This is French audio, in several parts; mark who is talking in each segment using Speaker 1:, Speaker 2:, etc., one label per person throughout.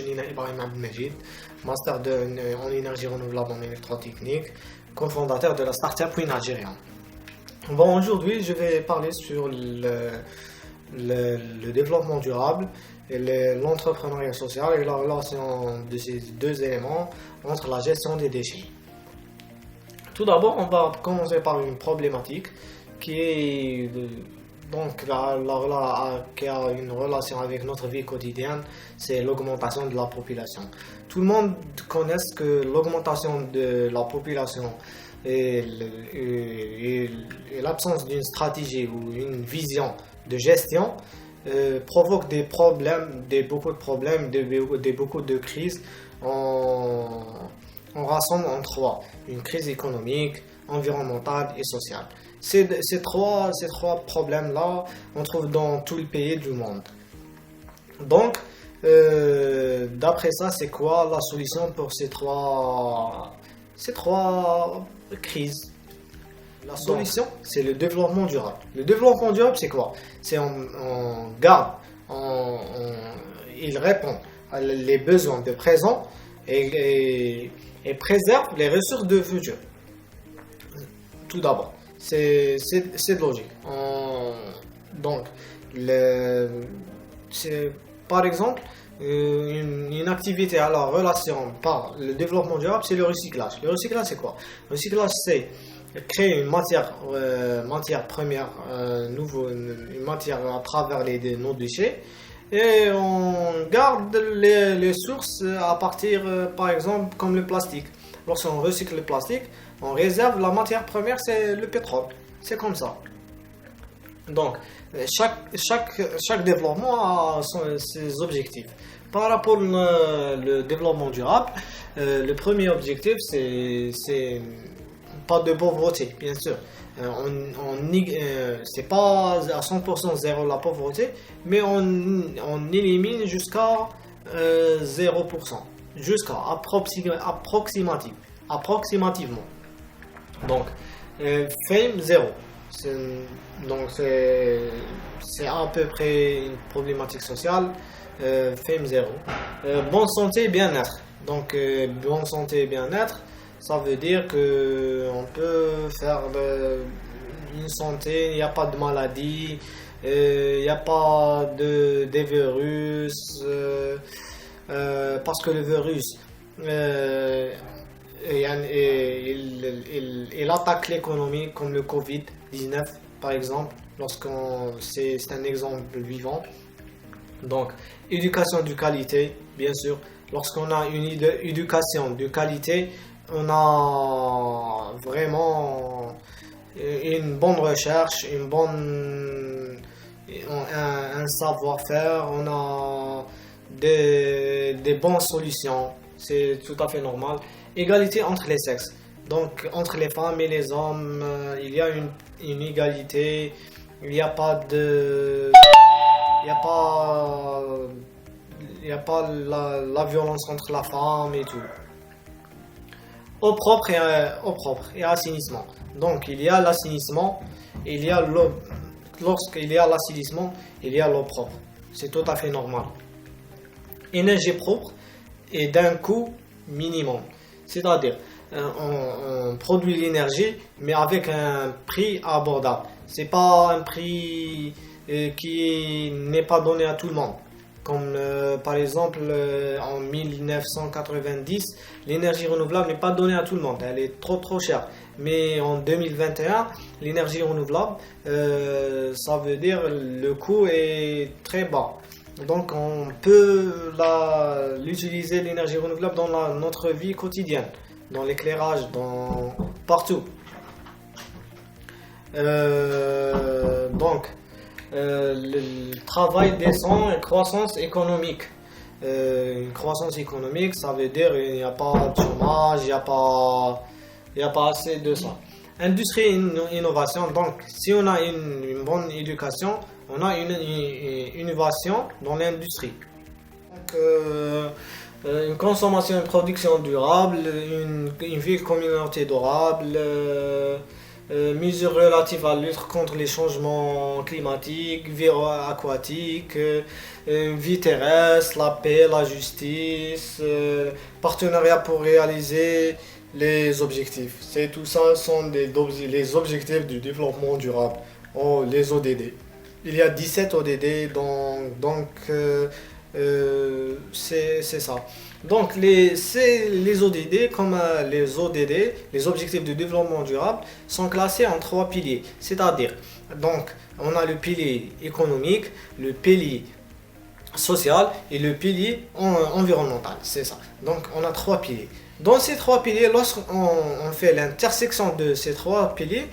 Speaker 1: Nina Ibrahim Abdelmajid, master en énergie renouvelable en électrotechnique, cofondateur de la start-up Win Algérienne. Bon, aujourd'hui, je vais parler sur le développement durable et l'entrepreneuriat social et la relation de ces deux éléments entre la gestion des déchets. Tout d'abord, on va commencer par une problématique qui est qui a une relation avec notre vie quotidienne, c'est l'augmentation de la population. Tout le monde connaît que l'augmentation de la population et l'absence d'une stratégie ou une vision de gestion provoque des problèmes, beaucoup de problèmes, beaucoup de crises. On rassemble en trois: une crise économique, environnementale et sociale. Ces trois problèmes-là, on trouve dans tous les pays du monde. Donc, d'après ça, c'est quoi la solution pour ces trois crises? La solution, c'est le développement durable. Le développement durable, c'est quoi? C'est il répond à les besoins de présent et préserve les ressources de futur. Tout d'abord, c'est logique. Donc, par exemple, une activité à la relation par le développement durable, c'est le recyclage. Le recyclage, c'est quoi? Le recyclage, c'est créer une matière première, une matière à travers nos déchets, et on garde les sources à partir, par exemple, comme le plastique. Lorsqu'on recycle le plastique, on réserve la matière première, c'est le pétrole. C'est comme ça. Donc, chaque développement a ses objectifs. Par rapport au développement durable, le premier objectif, c'est pas de pauvreté, bien sûr. C'est pas à 100% zéro la pauvreté, mais on élimine jusqu'à 0%, jusqu'à approximativement. Donc, FAME 0. Donc, c'est à peu près une problématique sociale. FAME 0. Bonne santé et bien-être. Donc, bonne santé et bien-être, ça veut dire qu'on peut faire une santé, il n'y a pas de maladie, il n'y a pas des virus, parce que le virus, il attaque l'économie, comme le Covid-19 par exemple, c'est un exemple vivant. Donc, éducation de qualité, bien sûr. Lorsqu'on a une éducation de qualité, on a vraiment une bonne recherche, un savoir-faire, on a des bonnes solutions. C'est tout à fait normal. Égalité entre les sexes. Donc, entre les femmes et les hommes, il y a une égalité. Il n'y a pas la violence contre la femme et tout. Eau propre et assainissement. Donc, il y a l'assainissement, il y a l'eau. Lorsqu'il y a l'assainissement, il y a l'eau propre. C'est tout à fait normal. Énergie propre et d'un coût minimum. C'est-à-dire, on produit l'énergie, mais avec un prix abordable. C'est pas un prix qui n'est pas donné à tout le monde. Comme par exemple en 1990, l'énergie renouvelable n'est pas donnée à tout le monde, elle est trop chère. Mais en 2021, l'énergie renouvelable, ça veut dire le coût est très bas. Donc on peut l'utiliser, l'énergie renouvelable, dans notre vie quotidienne, dans l'éclairage, partout. Donc, le travail décent et croissance économique. Une croissance économique, ça veut dire qu'il n'y a pas de chômage, il n'y a pas assez de ça. Industrie et innovation. Donc, si on a une bonne éducation, on a une innovation dans l'industrie. Donc, une consommation et une production durable, une vie communauté durable, mesures relatives à la lutte contre les changements climatiques, vie aquatique, vie terrestre, la paix, la justice, partenariat pour réaliser les objectifs. C'est tout ça sont les objectifs du développement durable, les ODD. Il y a 17 ODD, c'est ça. Donc les ODD, comme les ODD, les objectifs de développement durable, sont classés en trois piliers. C'est-à-dire, donc, on a le pilier économique, le pilier social et le pilier environnemental. C'est ça. Donc, on a trois piliers. Dans ces trois piliers, lorsqu'on fait l'intersection de ces trois piliers,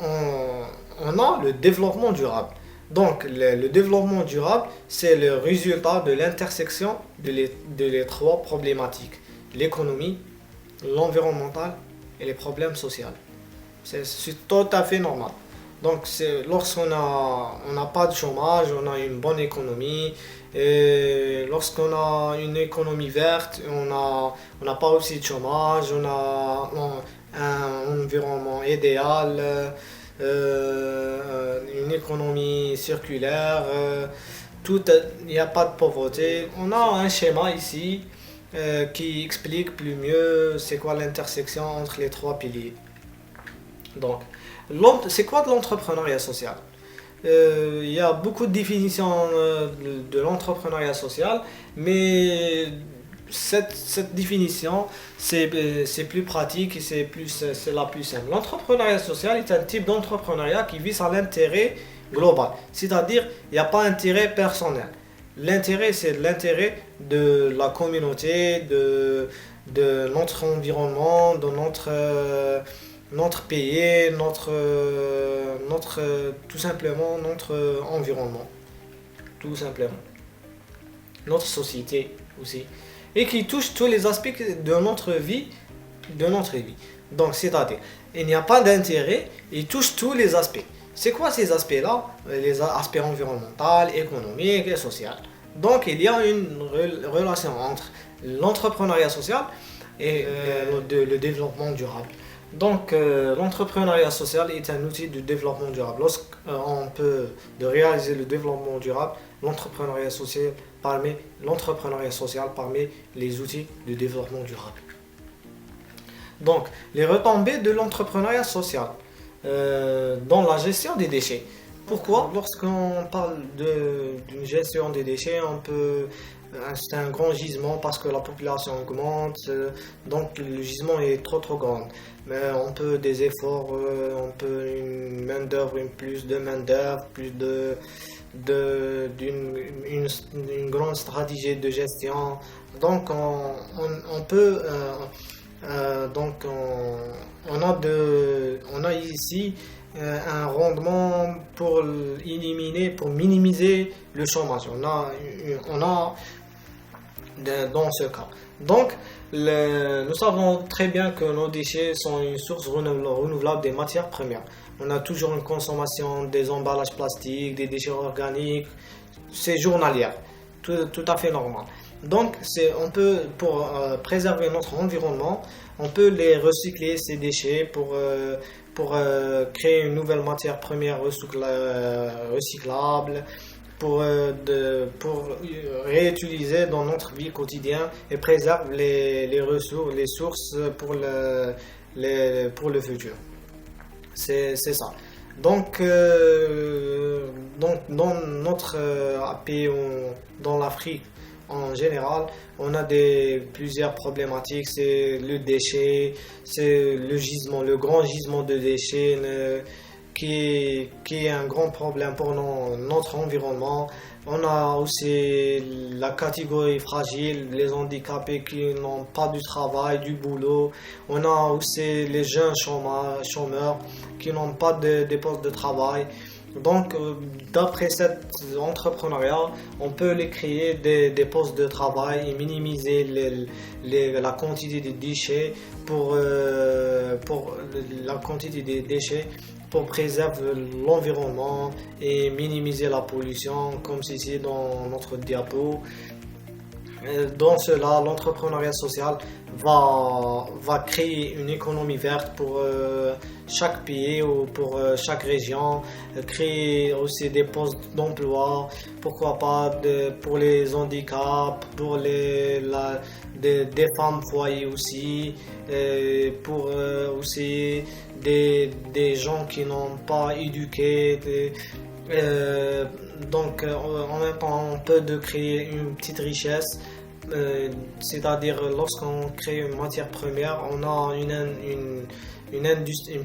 Speaker 1: on a le développement durable. Donc, le développement durable, c'est le résultat de l'intersection de les trois problématiques. L'économie, l'environnemental et les problèmes sociaux. C'est tout à fait normal. Donc, on n'a pas de chômage, on a une bonne économie. Et lorsqu'on a une économie verte, on n'a pas aussi de chômage, on a un environnement idéal. Une économie circulaire, il n'y a pas de pauvreté. On a un schéma ici qui explique plus mieux c'est quoi l'intersection entre les trois piliers. Donc, c'est quoi de l'entrepreneuriat social? Il y a beaucoup de définitions de l'entrepreneuriat social, mais cette définition, c'est plus pratique et c'est la plus simple. L'entrepreneuriat social est un type d'entrepreneuriat qui vise à l'intérêt global, c'est-à-dire il n'y a pas d'intérêt personnel. L'intérêt, c'est l'intérêt de la communauté, de notre environnement, de notre pays, tout simplement notre environnement, tout simplement, notre société aussi, et qui touche tous les aspects de notre vie, Donc, c'est-à-dire, il n'y a pas d'intérêt, il touche tous les aspects. C'est quoi ces aspects-là? Les aspects environnementaux, économiques et sociaux. Donc, il y a une relation entre l'entrepreneuriat social et le développement durable. Donc, l'entrepreneuriat social est un outil de développement durable. Lorsqu'on peut réaliser le développement durable, l'entrepreneuriat social parmi les outils de développement durable. Donc, les retombées de l'entrepreneuriat social dans la gestion des déchets. Pourquoi? Lorsqu'on parle d'une gestion des déchets, c'est un grand gisement parce que la population augmente, donc le gisement est trop grand. Mais on peut des efforts, on peut une main d'œuvre, plus de main d'œuvre, une grande stratégie de gestion. Donc on peut on a ici un rendement pour minimiser le chômage. On a dans ce cas. Donc, nous savons très bien que nos déchets sont une source renouvelable des matières premières. On a toujours une consommation des emballages plastiques, des déchets organiques, c'est journalier, tout à fait normal. Donc, pour préserver notre environnement, on peut les recycler, ces déchets, pour créer une nouvelle matière première recyclable, pour réutiliser dans notre vie quotidienne et préserve les ressources, les sources pour le futur. C'est ça. Donc dans notre pays, dans l'Afrique en général, on a plusieurs problématiques. C'est le déchet, c'est le grand gisement de déchets qui est un grand problème pour notre environnement. On a aussi la catégorie fragile, les handicapés qui n'ont pas du travail, du boulot. On a aussi les jeunes chômeurs qui n'ont pas de postes de travail. Donc, d'après cet entrepreneuriat, on peut les créer des postes de travail et minimiser la quantité de déchets pour préserver l'environnement et minimiser la pollution, comme ici dans notre diapo. Dans cela, l'entrepreneuriat social va créer une économie verte pour chaque pays ou pour chaque région, créer aussi des postes d'emploi, pourquoi pas pour les handicaps, pour des femmes foyers aussi, pour aussi des gens qui n'ont pas éduqué. En même temps, on peut de créer une petite richesse, c'est-à-dire lorsqu'on crée une matière première, on a une industrie,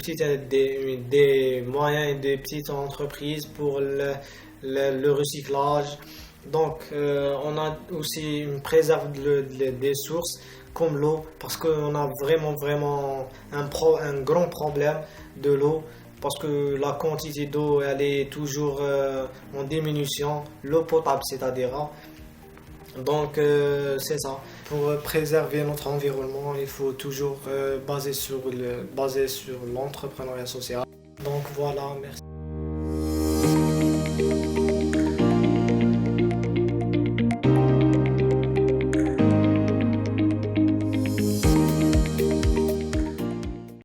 Speaker 1: des moyens et des petites entreprises pour le recyclage. Donc, on a aussi une préserve des sources comme l'eau, parce qu'on a vraiment un grand problème de l'eau, parce que la quantité d'eau elle est toujours en diminution, l'eau potable c'est-à-dire. Donc c'est ça. Pour préserver notre environnement, il faut toujours baser sur l'entrepreneuriat social. Donc voilà, merci.